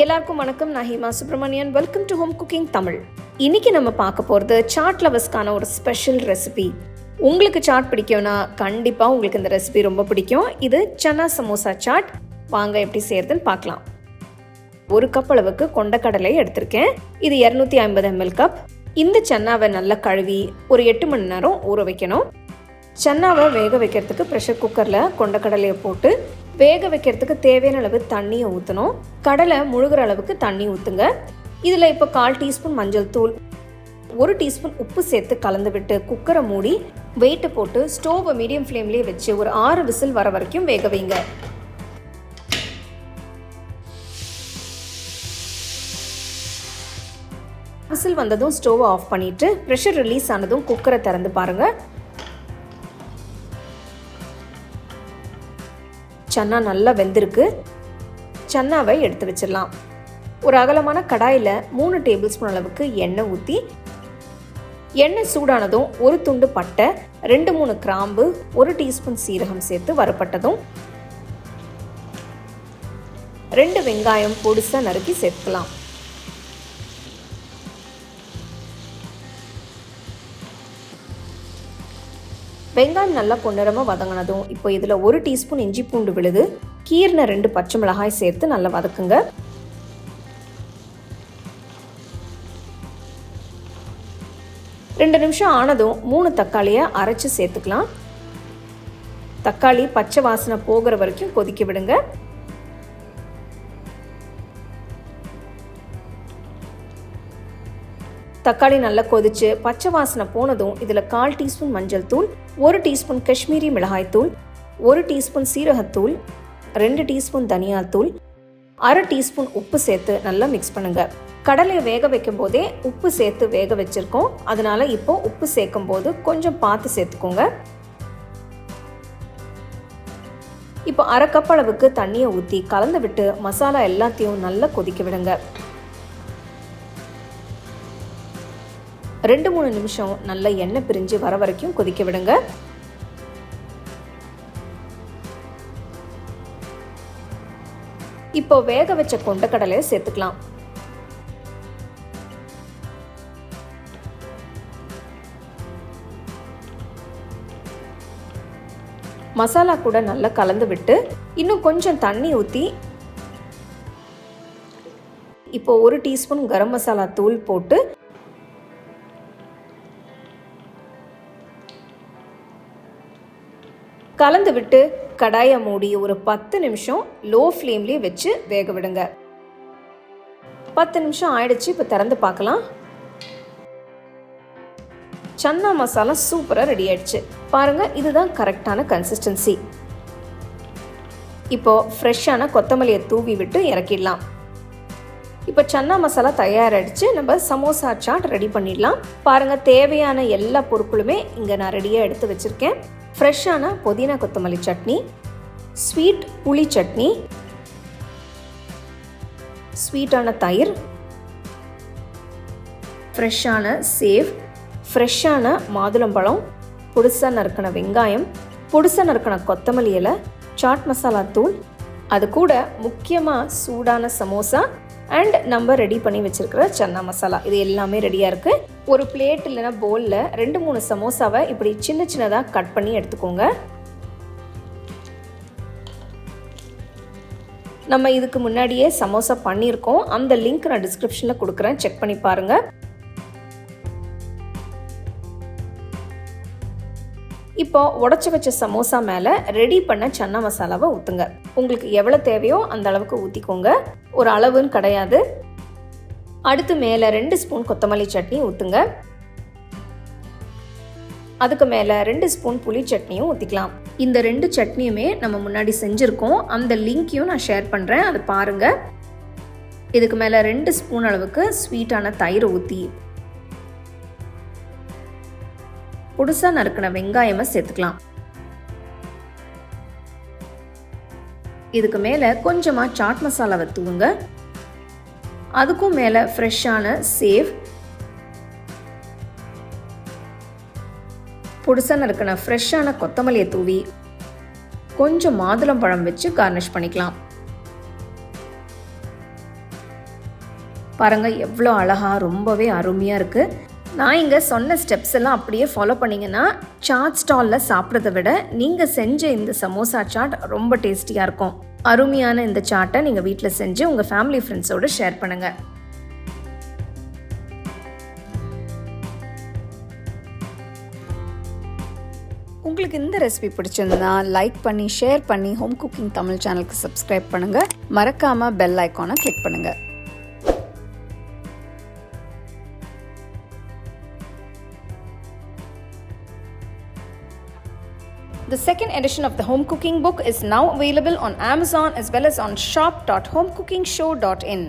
எல்லாருக்கும் வணக்கம். நான் Hima Subramanian. Welcome to home cooking Tamil. இன்னைக்கு நம்ம பார்க்க போகிறது சாட் லவர்ஸ்க்கான ஒரு ஸ்பெஷல் ரெசிபி. உங்களுக்கு சாட் பிடிக்கும்னா கண்டிப்பாக உங்களுக்கு இந்த ரெசிபி ரொம்ப பிடிக்கும். இது சனா சமோசா சாட். வாங்க எப்படி செய்யறதுன்னு பார்க்கலாம். ஒரு கப் அளவுக்கு கொண்டக்கடலை எடுத்திருக்கேன். இது 250 ml கப். இந்த சன்னாவை நல்லா கழுவி ஒரு 8 மணி நேரம் ஊற வைக்கணும். சன்னாவை வேக வைக்கிறதுக்கு ப்ரெஷர் குக்கரில் கொண்டக்கடலையை போட்டு வேக வைக்கிறதுக்கு தேவையான அளவு தண்ணியை ஊற்றணும். கடலை முழுகிற அளவுக்கு தண்ணி ஊற்றுங்க. இதில் இப்போ 1/4 டீஸ்பூன் மஞ்சள் தூள், 1 டீஸ்பூன் உப்பு சேர்த்து கலந்து விட்டு குக்கரை மூடி வெயிட்டு போட்டு ஸ்டோவை மீடியம் ஃப்ளேம்லேயே வச்சு ஒரு 6 விசில் வர வரைக்கும் வேக வைங்க. விசில் வந்ததும் ஸ்டோவை ஆஃப் பண்ணிவிட்டு ப்ரெஷர் ரிலீஸ் ஆனதும் குக்கரை திறந்து பாருங்கள். சன்னா நல்லா வெந்திருக்கு. சன்னாவை எடுத்து வச்சிடலாம். ஒரு அகலமான கடாயில் 3 டேபிள் ஸ்பூன் அளவுக்கு எண்ணெய் ஊற்றி, எண்ணெய் சூடானதும் ஒரு துண்டு பட்டை, 2-3 கிராம்பு, 1 டீஸ்பூன் சீரகம் சேர்த்து வறுப்பட்டதும் 2 வெங்காயம் பொடிசாக நறுக்கி சேர்த்துக்கலாம். வெங்காயம் நல்லா பொன்னிறமாக வதங்கினதும் இப்போ இதில் 1 டீஸ்பூன் இஞ்சி பூண்டு விழுது, கீரின 2 பச்சை மிளகாய் சேர்த்து நல்லா வதக்குங்க. ரெண்டு நிமிஷம் ஆனதும் 3 தக்காளியை அரைச்சி சேர்த்துக்கலாம். தக்காளி பச்சை வாசனை போகிற வரைக்கும் கொதிக்க விடுங்க. தக்காளி நல்லா கொதிச்சு பச்சை வாசனை போனதும் இதில் 1/4 டீஸ்பூன் மஞ்சள் தூள், 1 டீஸ்பூன் காஷ்மீரி மிளகாய் தூள், 1 டீஸ்பூன் சீரகத்தூள், 2 டீஸ்பூன் தனியாத்தூள், 1/2 டீஸ்பூன் உப்பு சேர்த்து நல்லா மிக்ஸ் பண்ணுங்க. கடலையை வேக வைக்கும் போதே உப்பு சேர்த்து வேக வச்சிருக்கோம். அதனால இப்போ உப்பு சேர்க்கும் போது கொஞ்சம் பார்த்து சேர்த்துக்கோங்க. இப்போ 1/2 கப் அளவுக்கு தண்ணியை ஊற்றி கலந்து விட்டு மசாலா எல்லாத்தையும் நல்லா கொதிக்க விடுங்க. 2-3 நிமிஷம் நல்ல எண்ணெய் பிரிஞ்சு வர வரைக்கும் கொதிக்க விடுங்க. இப்போ வேக வச்ச கொண்டக்கடலையை சேர்த்துக்கலாம். மசாலா கூட நல்லா கலந்து விட்டு இன்னும் கொஞ்சம் தண்ணி ஊற்றி இப்போ 1 டீஸ்பூன் கரம் மசாலா தூள் போட்டு கலந்து விட்டு கடாயை மூடி ஒரு 10 நிமிஷம் லோ ஃப்ளேம்லேயே வச்சு வேக விடுங்க. 10 நிமிஷம் ஆயிடுச்சு. இப்போ திறந்து பார்க்கலாம். சன்னா மசாலா சூப்பராக ரெடி ஆயிடுச்சு. பாருங்க, இதுதான் கரெக்டான கன்சிஸ்டன்சி. இப்போ ஃப்ரெஷ்ஷான கொத்தமல்லியை தூவி விட்டு இறக்கிடலாம். இப்போ சன்னா மசாலா தயாராகிடுச்சு. நம்ம சமோசா சாட் ரெடி பண்ணிடலாம். பாருங்க, தேவையான எல்லா பொருட்களுமே இங்கே நான் ரெடியாக எடுத்து வச்சுருக்கேன். ஃப்ரெஷ்ஷான புதினா கொத்தமல்லி சட்னி, ஸ்வீட் புளி சட்னி, ஸ்வீட்டான தயிர், ஃப்ரெஷ்ஷான சேவ், ஃப்ரெஷ்ஷான மாதுளம்பழம், பொடிசா நறுக்கின வெங்காயம், பொடிசா நறுக்கின கொத்தமல்லி இலை, சாட் மசாலா தூள், அது கூட முக்கியமாக சூடான சமோசா அண்ட் நம்ம ரெடி பண்ணி வச்சுருக்கிற சன்னா மசாலா. இது எல்லாமே ரெடியாக இருக்குது. ஒரு பிளேட் இல்லைனா பவுலில் 2-3 சமோசாவை இப்படி சின்ன சின்னதாக கட் பண்ணி எடுத்துக்கோங்க. நம்ம இதுக்கு முன்னாடியே சமோசா பண்ணியிருக்கோம். அந்த லிங்க் நான் டிஸ்கிரிப்ஷனில் கொடுக்குறேன், செக் பண்ணி பாருங்கள். இப்போ உடச்சி வச்ச சமோசா மேலே ரெடி பண்ண சன்னா மசாலாவை ஊற்றுங்க. உங்களுக்கு எவ்வளோ தேவையோ அந்த அளவுக்கு ஊற்றிக்கோங்க. ஒரு அளவுன்னு கிடையாது. அடுத்து மேலே 2 ஸ்பூன் கொத்தமல்லி சட்னி ஊற்றுங்க. அதுக்கு மேலே 2 ஸ்பூன் புளி சட்னியும் ஊற்றிக்கலாம். இந்த 2 சட்னியுமே நம்ம முன்னாடி செஞ்சுருக்கோம். அந்த லிங்க்கையும் நான் ஷேர் பண்ணுறேன், அதை பாருங்கள். இதுக்கு மேலே 2 ஸ்பூன் அளவுக்கு ஸ்வீட்டான தயிர் ஊற்றி புதுசா நறுக்கின வெங்காயத்தை சேர்த்துக்கலாம். இதுக்கு மேலே கொஞ்சமாக சாட் மசாலாவை தூவுங்க. அதுக்கும் மேலே ஃப்ரெஷ்ஷான சேவ், புதுசா நறுக்கின ஃப்ரெஷ்ஷான கொத்தமல்லியை தூவி கொஞ்சம் மாதுளம்பழம் வச்சு கார்னிஷ் பண்ணிக்கலாம். பாருங்கள் எவ்வளோ அழகாக ரொம்பவே அருமையாக இருக்குது. நான் இங்கே சொன்ன ஸ்டெப்ஸ் எல்லாம் அப்படியே ஃபாலோ பண்ணிங்கன்னா சாட் ஸ்டாலில் சாப்பிட்றத விட நீங்கள் செஞ்ச இந்த சமோசா சாட் ரொம்ப டேஸ்டியாக இருக்கும். அருமையான இந்த சாட்டை நீங்கள் வீட்டில் செஞ்சு உங்கள் ஃபேமிலி ஃப்ரெண்ட்ஸோடு ஷேர் பண்ணுங்கள். உங்களுக்கு இந்த ரெசிபி பிடிச்சிருந்தா லைக் பண்ணி ஷேர் பண்ணி ஹோம் குக்கிங் தமிழ் சேனலுக்கு சப்ஸ்கிரைப் பண்ணுங்கள். மறக்காமல் பெல் ஐக்கானை கிளிக் பண்ணுங்கள். The second edition of the home cooking book is now available on Amazon as well as on shop.homecookingshow.in.